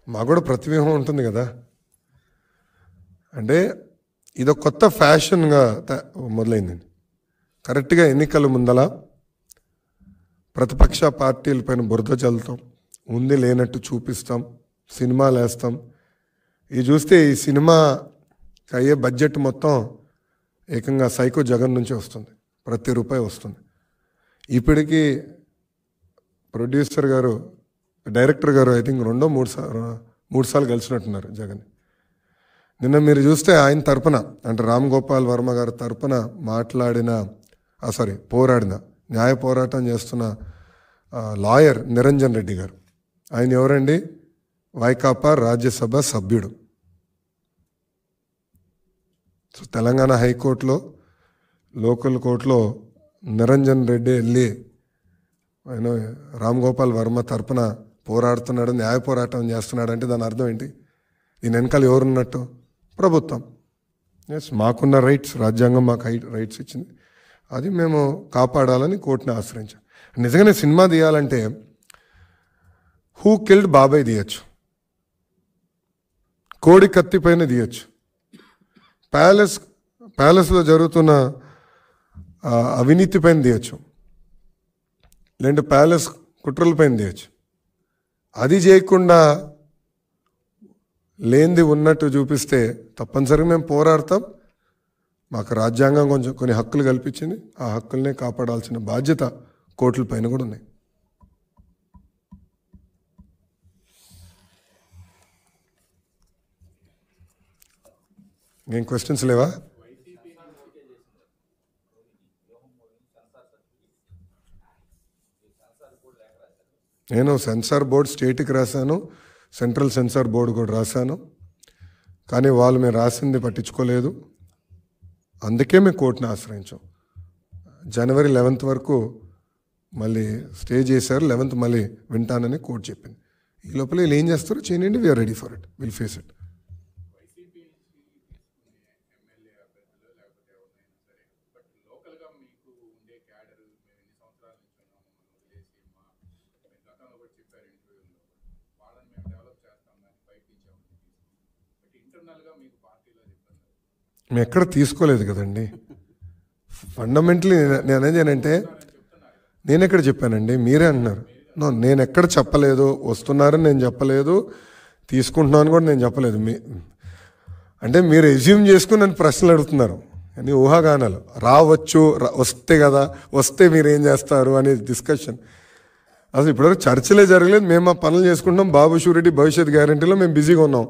మాకు కూడా ప్రతివ్యూహం ఉంటుంది కదా. అంటే ఇదొక కొత్త ఫ్యాషన్గా మొదలైందండి. కరెక్ట్గా ఎన్నికల ముందల ప్రతిపక్ష పార్టీలపైన బురద చల్లుతాం, ఉంది లేనట్టు చూపిస్తాం, సినిమాలు వేస్తాం. ఇది చూస్తే ఈ సినిమాకి అయ్యే బడ్జెట్ మొత్తం ఏకంగా సైకో జగన్ నుంచి వస్తుంది, ప్రతి రూపాయి వస్తుంది. ఇప్పటికీ ప్రొడ్యూసర్ గారు, డైరెక్టర్ గారు ఐ థింక్ మూడు సార్లు కలిసినట్టున్నారు జగన్. నిన్న మీరు చూస్తే ఆయన తరపున, అంటే రామ్ గోపాల్ వర్మ గారి తరపున పోరాడిన న్యాయ పోరాటం చేస్తున్న లాయర్ నిరంజన్ రెడ్డి గారు. ఆయన ఎవరండి? వైకాపా రాజ్యసభ సభ్యుడు. సో తెలంగాణ హైకోర్టులో, లోకల్ కోర్టులో నిరంజన్ రెడ్డి వెళ్ళి ఆయన రామ్ గోపాల్ వర్మ తరపున పోరాడుతున్నాడు, న్యాయ పోరాటం చేస్తున్నాడు అంటే దాని అర్థం ఏంటి? దీని వెనకాల ఎవరున్నట్టు? ప్రభుత్వం. ఎస్, మాకున్న రైట్స్, రాజ్యాంగం మాకు రైట్స్ ఇచ్చింది, అది మేము కాపాడాలని కోర్టుని ఆశ్రయించాం. నిజంగానే సినిమా తీయాలంటే హూ కిల్డ్ బాబాయ్ తీయచ్చు, కోడి కత్తి పైన తీయచ్చు, ప్యాలెస్లో జరుగుతున్న అవినీతి పైన తీయచ్చు, లేదంటే ప్యాలెస్ కుట్రల పైన తీయచ్చు. అది చేయకుండా లేనిది ఉన్నట్టు చూపిస్తే తప్పనిసరిగా మేము పోరాడతాం. మాకు రాజ్యాంగం కొన్ని హక్కులు కల్పించింది, ఆ హక్కుల్నే కాపాడాల్సిన బాధ్యత కోర్టుల పైన కూడా ఉన్నాయి. ఏం క్వశ్చన్స్ లేవా? నేను సెన్సార్ బోర్డు స్టేట్కి రాశాను, సెంట్రల్ సెన్సార్ బోర్డు కూడా రాశాను, కానీ వాళ్ళు మేము రాసింది పట్టించుకోలేదు. అందుకే మేము కోర్టుని ఆశ్రయించాం. జనవరి 11th వరకు మళ్ళీ స్టే చేశారు, 11th మళ్ళీ వింటానని కోర్టు చెప్పింది. ఈ లోపల వీళ్ళు ఏం చేస్తారో చేయండి, we are ready for it, will face it. మేము ఎక్కడ తీసుకోలేదు కదండి. ఫండమెంటలీ నేను అనేది ఏంటంటే, నేను ఎక్కడ చెప్పానండి, మీరే అంటున్నారు. నేను ఎక్కడ చెప్పలేదు, వస్తున్నారని నేను చెప్పలేదు, తీసుకుంటున్నాను కూడా నేను చెప్పలేదు. అంటే మీరు ఎజ్యూమ్ చేసుకుని నన్ను ప్రశ్నలు అడుగుతున్నారు, అని ఊహాగానాలు. రావచ్చు, వస్తే కదా, వస్తే మీరు ఏం చేస్తారు అనే డిస్కషన్. అసలు ఇప్పటివరకు చర్చలే జరగలేదు. మేము మా పనులు చేసుకుంటున్నాం. బాబు షూరిటీ భవిష్యత్ గ్యారంటీలో మేము బిజీగా ఉన్నాం.